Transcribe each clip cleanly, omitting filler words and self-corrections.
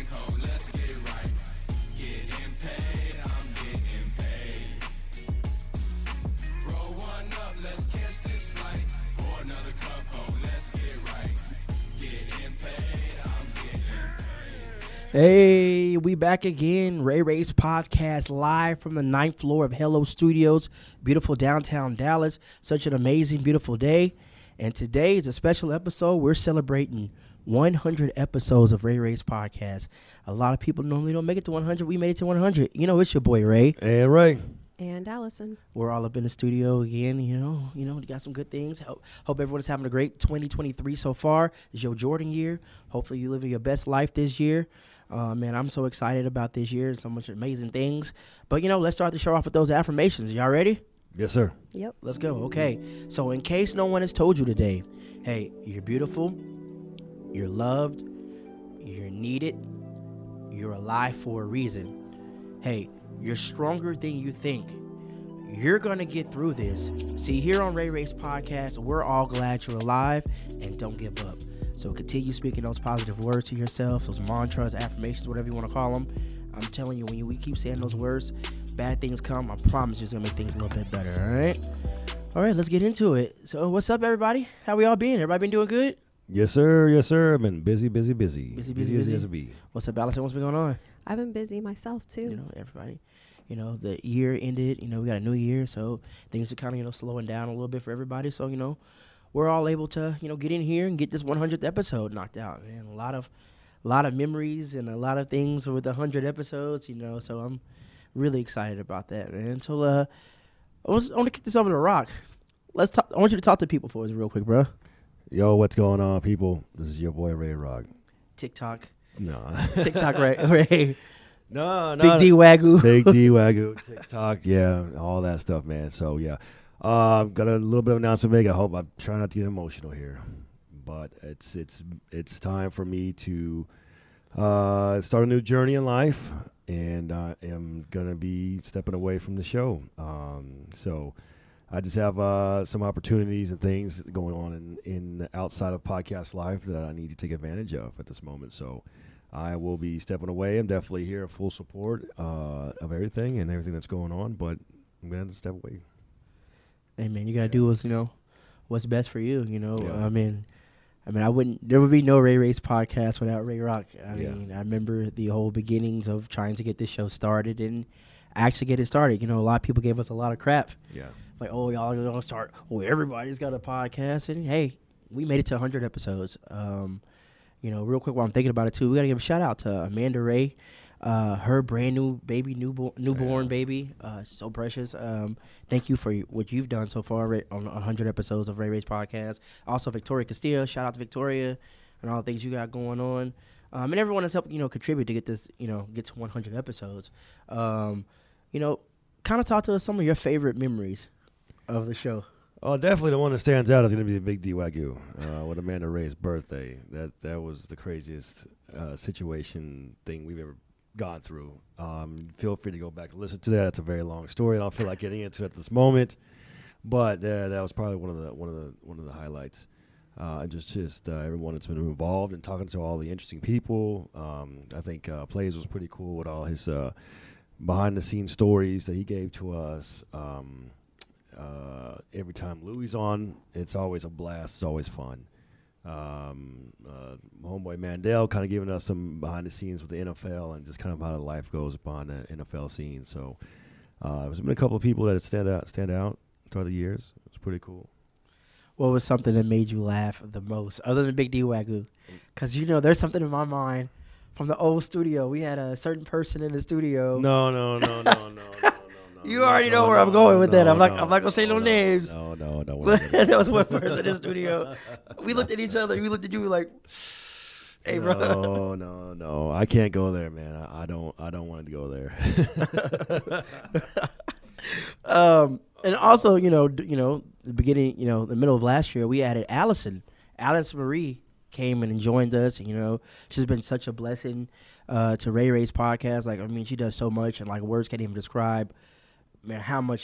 bank home, let's get it right. Getting paid, I'm getting paid. Roll one up, let's catch this flight. Pour another cup home, let's get it right. Getting paid, I'm getting paid. Hey, we back again. Ray Ray's podcast live from the 9th floor of Hello Studios, beautiful downtown Dallas. Such an amazing, beautiful day. And today is a special episode. We're celebrating 100 episodes of Ray Ray's podcast. A lot of people normally don't make it to 100. We made it to 100. You know, it's your boy Ray. Hey, Ray. And Allison. We're all up in the studio again. You know, got some good things. Hope everyone's having a great 2023 so far. It's your Jordan year. Hopefully you're living your best life this year. Man, I'm so excited about this year and so much amazing things. But, let's start the show off with those affirmations. Y'all ready? Yes, sir. Yep. Let's go. Okay. So in case no one has told you today, hey, you're beautiful, you're loved, you're needed, you're alive for a reason. Hey, you're stronger than you think. You're going to get through this. See, here on Ray Ray's podcast, we're all glad you're alive and don't give up. So continue speaking those positive words to yourself, those mantras, affirmations, whatever you want to call them. I'm telling you, when we keep saying those words, bad things come. I promise you it's going to make things a little bit better, all right? All right, let's get into it. So what's up, everybody? How we all been? Everybody been doing good? Yes, sir. Yes, sir. I've been busy. Busy. As a bee. What's up, Allison? What's been going on? I've been busy myself, too. Everybody. The year ended. We got a new year, so things are kind of, slowing down a little bit for everybody. So, we're all able to, get in here and get this 100th episode knocked out, man. A lot of memories and a lot of things with 100 episodes, so I'm really excited about that, man. So, I want to kick this over to Rock. Let's talk. I want you to talk to people for us real quick, bro. Yo, what's going on, people? This is your boy, Ray Rock. TikTok. No. TikTok, Ray. No. Big D Wagyu. Big D Wagyu. TikTok, yeah, all that stuff, man. So, yeah. Got a little bit of an announcement to make. I'm trying not to get emotional here. But it's time for me to start a new journey in life. And I am going to be stepping away from the show. So I just have some opportunities and things going on in outside of podcast life that I need to take advantage of at this moment. So I will be stepping away. I'm definitely here in full support of everything and everything that's going on, but I'm going to step away. Hey, man, you got to do what's best for you, Yeah. I mean, there would be no Ray Ray's podcast without Ray Rock. I mean, I remember the whole beginnings of trying to get this show started and actually get it started. A lot of people gave us a lot of crap. Yeah. Like, oh, y'all are going to start. Oh, everybody's got a podcast. And, hey, we made it to 100 episodes. Real quick while I'm thinking about it, too, we got to give a shout-out to Amanda Ray. Her brand new baby, newborn baby, so precious. Thank you for what you've done so far on 100 episodes of Ray Ray's podcast. Also, Victoria Castillo, shout out to Victoria and all the things you got going on. And everyone that's helped, contribute to get this, get to 100 episodes. Kind of talk to us some of your favorite memories of the show. Oh, definitely the one that stands out is going to be the Big D Wagyu with Amanda Ray's birthday. That was the craziest situation thing we've ever gone through. Feel free to go back and listen to that. It's a very long story. I don't feel like getting into it at this moment, but that was probably one of the highlights. And just everyone that's been involved and talking to all the interesting people. I think Plays was pretty cool with all his behind the scenes stories that he gave to us. Every time Louie's on, it's always a blast. It's always fun. Homeboy Mandel kind of giving us some behind the scenes with the NFL and just kind of how the life goes upon the NFL scene. So there's been a couple of people that stand out throughout the years. It's pretty cool. What was something that made you laugh the most, other than Big D Wagyu? Because, there's something in my mind from the old studio. We had a certain person in the studio. No. You already know where I'm going with that. I'm not gonna say no names. No. There was one person in the studio. We looked at each other. We looked at you like, "Hey, bro." No. I can't go there, man. I don't want to go there. And also, the beginning, the middle of last year, we added Allison. Allison Marie came and joined us. She's been such a blessing to Ray Ray's podcast. She does so much, and words can't even describe, man, how much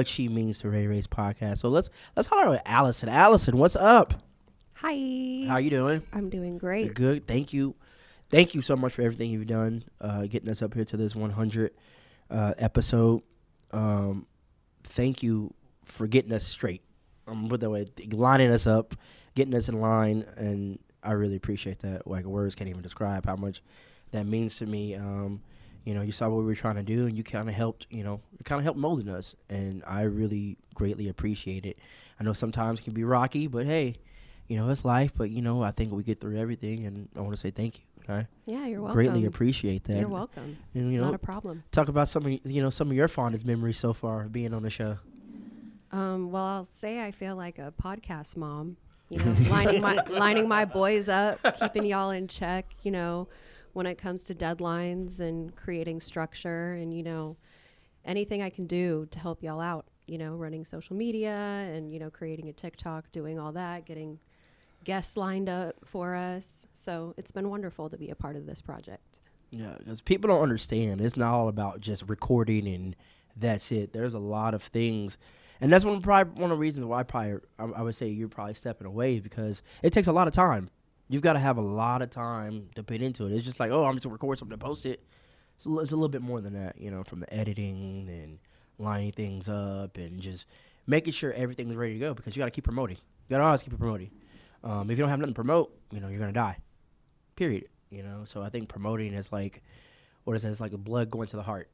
she means to Ray Ray's podcast. So let's holler at Allison. Allison, what's up? Hi. How you doing? I'm doing great. Good, thank you. thank you so much for everything you've done, getting us up here to this 100 episode. Thank you for getting us straight. Put that way, lining us up, getting us in line, and I really appreciate that. Like, words can't even describe how much that means to me. You saw what we were trying to do, and you kind of helped. You kind of helped molding us, and I really greatly appreciate it. I know sometimes it can be rocky, but hey, it's life. But I think we get through everything, and I want to say thank you. Okay? Yeah, you're welcome. Greatly appreciate that. You're welcome. And, Not a problem. Talk about some of your fondest memories so far being on the show. Well, I'll say I feel like a podcast mom. Lining my boys up, keeping y'all in check. When it comes to deadlines and creating structure, and anything I can do to help y'all out. Running social media and creating a TikTok, doing all that, getting guests lined up for us. So it's been wonderful to be a part of this project. Yeah, because people don't understand. It's not all about just recording and that's it. There's a lot of things. And that's one of the reasons why I would say you're probably stepping away, because it takes a lot of time. You've got to have a lot of time to put into it. It's just like, I'm just going to record something and post it. It's a little bit more than that, from the editing and lining things up and just making sure everything's ready to go, because you got to keep promoting. You got to always keep promoting. If you don't have nothing to promote, you're going to die. Period. So I think promoting is like, what is it? It's like the blood going to the heart.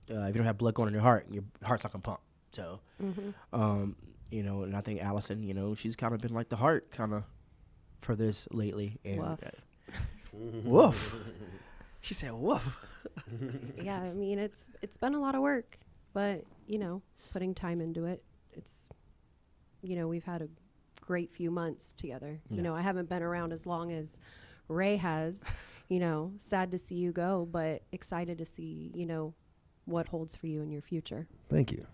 If you don't have blood going in your heart heart's not going to pump. So, and I think Allison, she's kind of been like the heart kind of for this lately. And Woof. Woof. She said woof. Yeah, I mean, it's been a lot of work, but, putting time into it, it's, we've had a great few months together. Yeah. I haven't been around as long as Ray has, sad to see you go, but excited to see, what holds for you in your future. Thank you.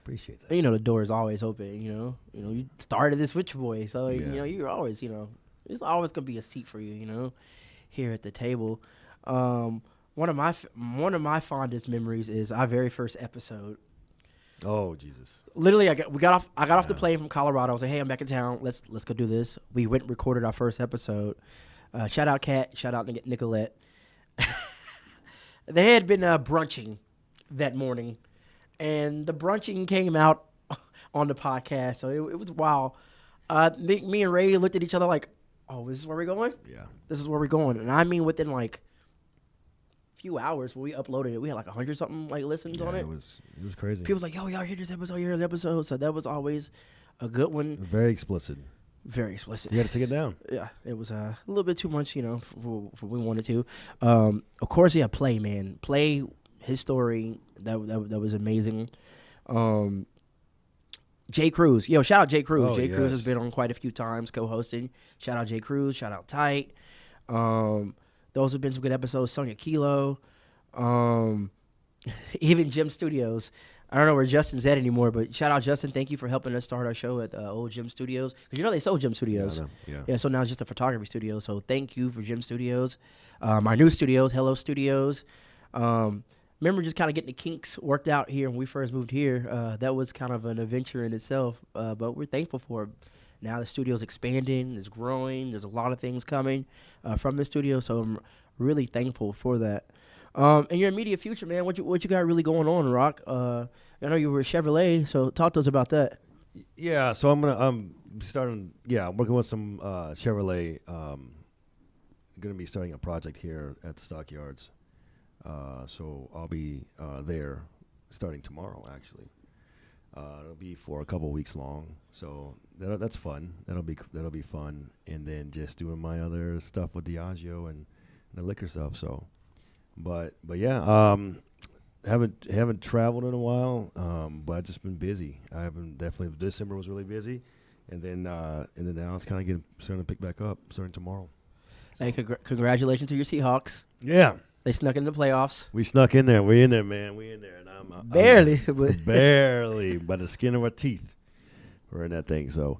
Appreciate that. And, the door is always open, you started this with your boy. So, Yeah. you're always, there's always going to be a seat for you, here at the table. One of my fondest memories is our very first episode. Oh, Jesus. Literally, I got off the plane from Colorado. I was like, hey, I'm back in town. Let's go do this. We went and recorded our first episode. Shout out Kat. Shout out Nicolette. They had been brunching that morning, and the brunching came out on the podcast. So it was wild. Me and Ray looked at each other like, oh, this is where we're going? Yeah. This is where we're going. And I mean, within like few hours when we uploaded it, we had like 100 something like listens on it. It was crazy. People was like, yo, y'all hear this episode. So that was always a good one. Very explicit. Very explicit. You got to take it down. Yeah, it was a little bit too much, for we wanted to. Of course, yeah, Play, man. Play, his story, that was amazing. Jay Cruz. Yo, shout out Jay Cruz. Oh, Jay Cruz has yes. been on quite a few times co-hosting. Shout out Jay Cruz. Shout out Tight. Those have been some good episodes. Sonia Kilo. Even Jim Studios. I don't know where Justin's at anymore, but shout out Justin. Thank you for helping us start our show at old Jim Studios. Because they sold Jim Studios. Yeah. So now it's just a photography studio. So thank you for Jim Studios. Our new studios, Hello Studios. Remember just kind of getting the kinks worked out here when we first moved here. That was kind of an adventure in itself, but we're thankful for it. Now the studio's expanding, it's growing. There's a lot of things coming from the studio, so I'm really thankful for that. And your immediate future, man, what you got really going on, Rock? I know you were at Chevrolet, so talk to us about that. Yeah, so I'm working with some Chevrolet. Going to be starting a project here at the Stockyards. So I'll be there starting tomorrow, actually. It'll be for a couple weeks long, so that's fun. That'll be fun, and then just doing my other stuff with Diageo and the liquor stuff. So, but yeah, haven't traveled in a while, but I've just been busy. Definitely December was really busy, and then now it's kind of starting to pick back up starting tomorrow. Hey, congratulations to your Seahawks. Yeah. They snuck in the playoffs. We snuck in there. We in there, man. We in there, and I'm barely, but barely by the skin of our teeth. We're in that thing. So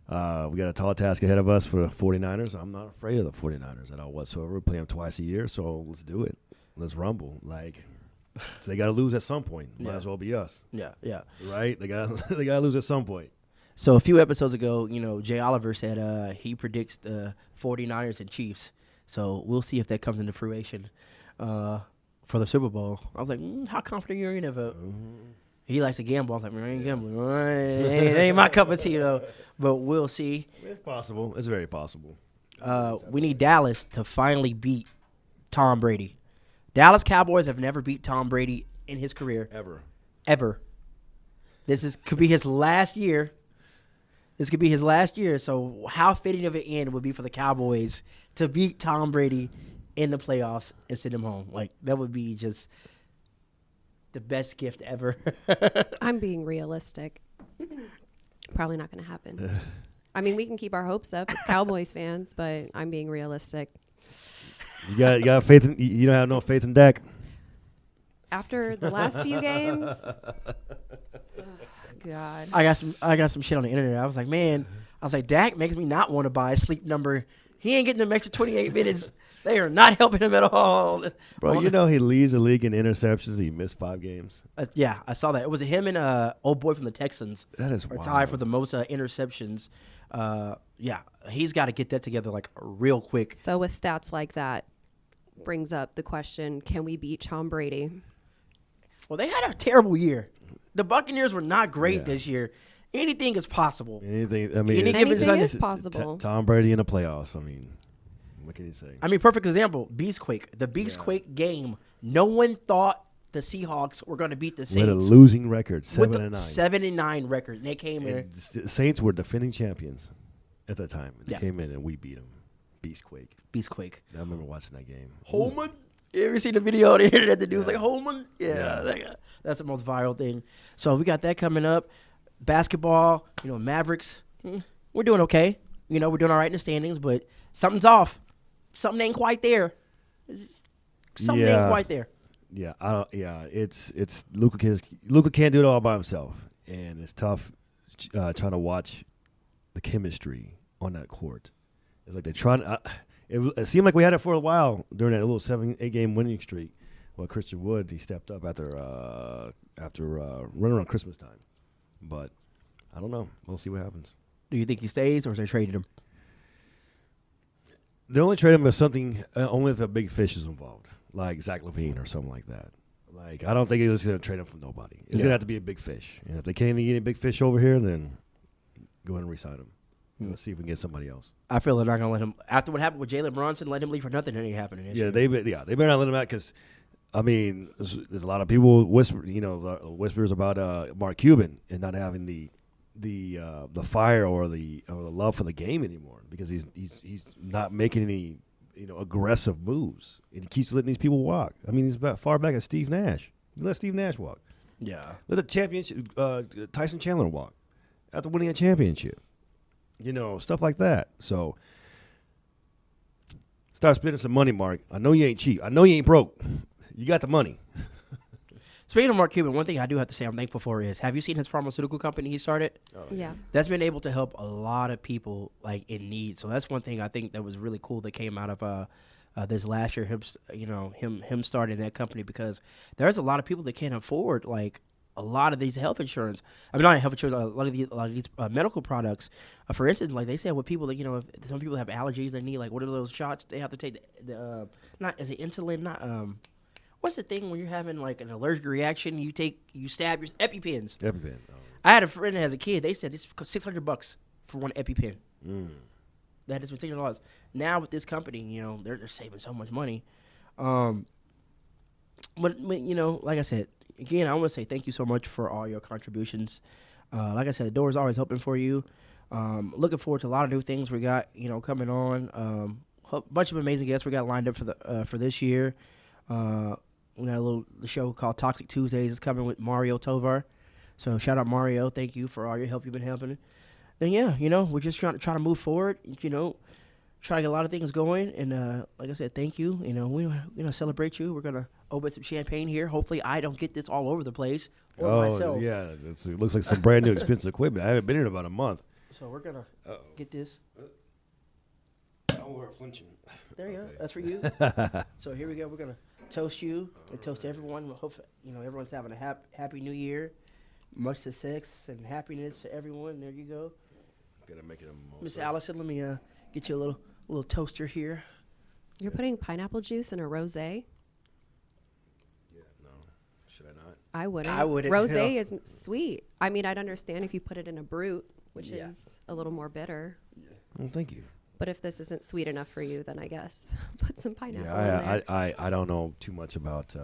we got a tall task ahead of us for the 49ers. I'm not afraid of the 49ers at all whatsoever. We play them twice a year, so let's do it. Let's rumble. So they got to lose at some point. Might as well be us. Yeah. Right? They got to lose at some point. So a few episodes ago, Jay Oliver said he predicts the 49ers and Chiefs So we'll see if that comes into fruition for the Super Bowl. I was like, how confident are you in that vote? He likes to gamble. I was like, man, I ain't gambling. It ain't my cup of tea, though. But we'll see. It's possible. It's very possible. We need Dallas to finally beat Tom Brady. Dallas Cowboys have never beat Tom Brady in his career. Ever. Could be his last year. This could be his last year. So how fitting of an end would be for the Cowboys to beat Tom Brady in the playoffs and send him home? Like, that would be just the best gift ever. I'm being realistic. Probably not going to happen. I mean, we can keep our hopes up as Cowboys fans, but I'm being realistic. You got faith in you don't have no faith in Dak? After the last few games, God. I got some shit on the internet. I was like, man, Dak makes me not want to buy a sleep number. He ain't getting them extra 28 minutes. They are not helping him at all. Bro, you know he leads the league in interceptions. He missed 5 games. Yeah, I saw that. It was him and old boy from the Texans. That is are wild. tied for the most interceptions. Yeah, he's got to get that together like real quick. So with stats like that, brings up the question, can we beat Tom Brady? Well, they had a terrible year. The Buccaneers were not great Yeah. this year. Anything is possible. Anything. I mean, Any it's- given Anything Sunday- is possible. Tom Brady in the playoffs. I mean, what can you say? I mean, perfect example, Beastquake. The Beastquake game, no one thought the Seahawks were going to beat the Saints. With a losing record, with 7-9. the 7-9 record. And they came in. And the Saints were defending champions at that time. They Yeah. came in and we beat them. Beastquake. Beastquake. I remember watching that game. Holman? You ever seen the video on the internet? The dude was Yeah. like, Holman? Yeah. Yeah. That's the most viral thing. So we got that coming up. Basketball, Mavericks. We're doing okay. We're doing all right in the standings, but something's off. Something ain't quite there. Something ain't Yeah. quite there. Yeah, it's Luka can't do it all by himself, and it's tough trying to watch the chemistry on that court. It's like they're trying. It seemed like we had it for a while during that little 7-8 game winning streak. Well, Christian Wood, he stepped up after running around Christmas time, but I don't know. We'll see what happens. Do you think he stays or is they traded him? They only trade him as something only if a big fish is involved, like Zach LaVine or something like that. Like, I don't think he's going to trade him from nobody. It's going to have to be a big fish. And if they can't get any big fish over here, then go ahead and re-sign him. Let's see if we can get somebody else. I feel they're not going to let him. After what happened with Jalen Brunson, let him leave for nothing. It ain't happening. This year. They better not let him out because, I mean, there's a lot of people whispers about Mark Cuban and not having the fire or the love for the game anymore because he's not making any aggressive moves and he keeps letting these people walk. I mean, he's about far back as Steve Nash. He let Steve Nash walk. Yeah. Let the championship Tyson Chandler walk after winning a championship. Stuff like that. So start spending some money, Mark. I know you ain't cheap. I know you ain't broke. You got the money. Speaking of Mark Cuban, one thing I do have to say I'm thankful for is, have you seen his pharmaceutical company he started? Yeah. That's been able to help a lot of people like in need. So that's one thing I think that was really cool that came out of this last year. Him starting that company because there's a lot of people that can't afford like a lot of these health insurance. I mean, not health insurance. A lot of these medical products. For instance, like they said, with people that if some people have allergies, they need like what are those shots they have to take? The not is it insulin? Not what's the thing when you're having like an allergic reaction? You stab your EpiPens. EpiPen. I had a friend that has a kid. They said it's $600 for one EpiPen. That is $600. Now with this company, they're saving so much money. But like I said, again, I want to say thank you so much for all your contributions. Like I said, the door is always open for you. Looking forward to a lot of new things we got, coming on. A bunch of amazing guests we got lined up for this year. We got a little show called Toxic Tuesdays is coming with Mario Tovar. So shout out Mario. Thank you for all your help you've been helping. Then we're just trying to move forward. Try to get a lot of things going. And like I said, thank you. We're gonna celebrate you. We're gonna open some champagne here. Hopefully, I don't get this all over the place or myself. Yeah, it looks like some brand new expensive equipment. I haven't been here in about a month. So we're gonna get this. Oh, we're flinching. There you go. That's for you. So here we go. We're gonna toast you and toast everyone. Hope everyone's having a happy New Year. Much success and happiness to everyone. There you go. Gotta make it a Miss Allison, let me get you a little toaster here. You're putting pineapple juice in a rosé? Yeah, no. Should I not? I wouldn't. I wouldn't, Rosé no. isn't sweet. I mean, I'd understand if you put it in a brut, which Yeah. is a little more bitter. Well, thank you. But if this isn't sweet enough for you, then I guess put some pineapple in Yeah, there. I don't know too much about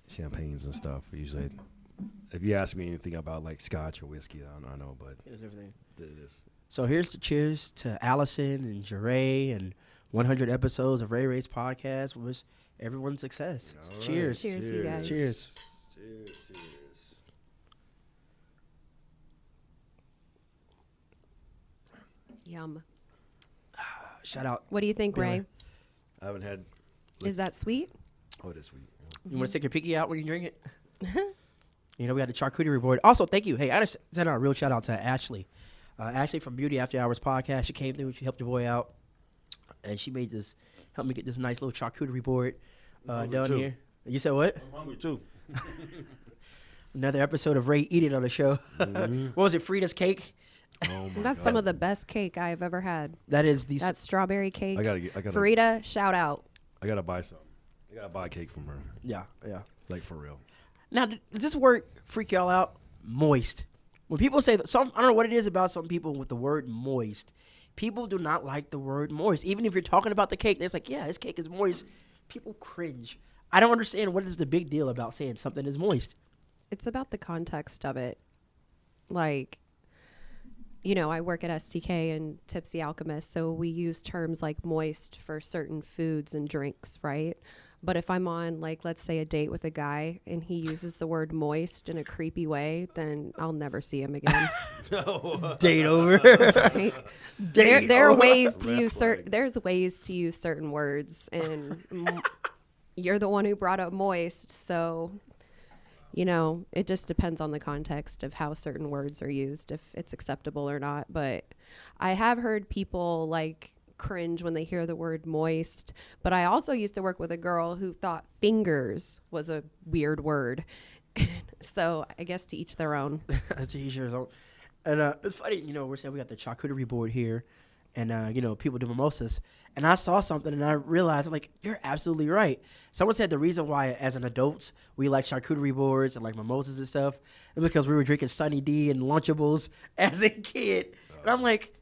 champagnes and stuff. Usually, if you ask me anything about like scotch or whiskey, I know, but Here's everything. this. So here's the cheers to Allison and Jeray and 100 episodes of Ray Ray's podcast. Wish everyone success. All right. Cheers. Cheers, you guys. Cheers. Cheers. Yum. Shout out. What do you think, Billy. Ray? I haven't had. Is that sweet? Oh, it is sweet. You want to stick your pinky out when you drink it? You know, we had the charcuterie board. Also, thank you. Hey, I just sent out a real shout out to Ashley. Ashley from Beauty After Hours podcast. She came through. She helped your boy out. And she made this, helped me get this nice little charcuterie board hungry down too. here. You said what? I'm hungry too. Another episode of Ray Eating on the show. What was it? Frida's cake? Oh my That's God. some of the best cake I've ever had. That is the. That strawberry cake. I gotta Farida, shout out. I gotta buy some. I gotta buy cake from her. Yeah, yeah. Like for real. Now, does this word freak y'all out? Moist. When people say that, I don't know what it is about some people with the word moist. People do not like the word moist. Even if you're talking about the cake, they're like, yeah, this cake is moist. People cringe. I don't understand what is the big deal about saying something is moist. It's about the context of it. Like, you know, I work at STK and Tipsy Alchemist, so we use terms like moist for certain foods and drinks, right? But if I'm on, like, let's say a date with a guy and he uses the word moist in a creepy way, then I'll never see him again. Date over. Right? Date There are over. ways to Red use flag. there's ways to use certain words, and you're the one who brought up moist, so you know, it just depends on the context of how certain words are used, if it's acceptable or not. But I have heard people like cringe when they hear the word moist. But I also used to work with a girl who thought fingers was a weird word. So I guess to each their own. That's easier. And it's funny, you know, we're saying we got the charcuterie board here, and you know, people do mimosas. And I saw something, and I realized, I'm like, you're absolutely right. Someone said the reason why, as an adult, we like charcuterie boards and like mimosas and stuff is because we were drinking Sunny D and Lunchables as a kid. And I'm like,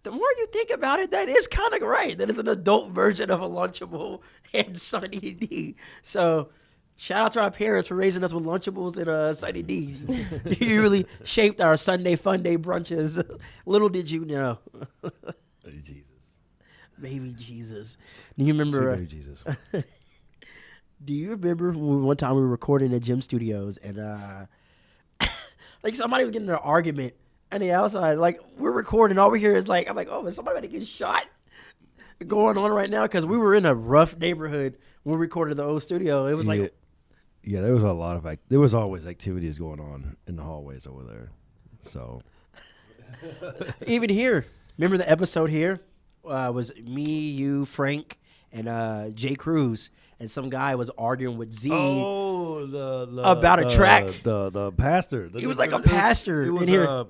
the more you think about it, that is kind of right. That is an adult version of a Lunchable and Sunny D. So shout out to our parents for raising us with Lunchables and Sunny D. You really shaped our Sunday fun day brunches. Little did you know. Hey, Jesus. Baby Jesus. Do you remember? Sweet baby Jesus. Do you remember when one time we were recording at Gym Studios and like somebody was getting in an argument and the outside, like we're recording, all we hear is like, I'm like, oh, is somebody about to get shot going on right now? Because we were in a rough neighborhood when we recorded the old studio. It was like, yeah, there was a lot of there was always activities going on in the hallways over there. So even here, remember the episode here was me, you, Frank, and Jay Cruz, and some guy was arguing with Z. the About a track. The pastor. He was like a pastor in here.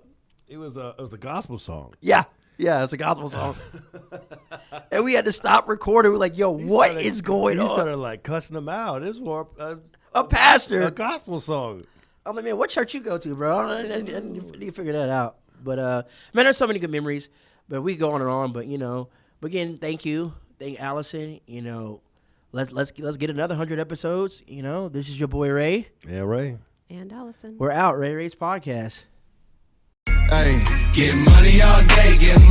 It was a gospel song. Yeah, it's a gospel song. And we had to stop recording. We're like, yo, what is going He on? started like cussing them out. It's for A pastor. a gospel song. I'm like, man, what church you go to, bro? I need to figure that out. But man, there's so many good memories. But we go on and on. But you know, again, thank you, Allison. You know, let's get another 100 episodes. You know, this is your boy Ray. Yeah, Ray. And Allison. We're out. Ray Ray's podcast. Hey, get money all day, get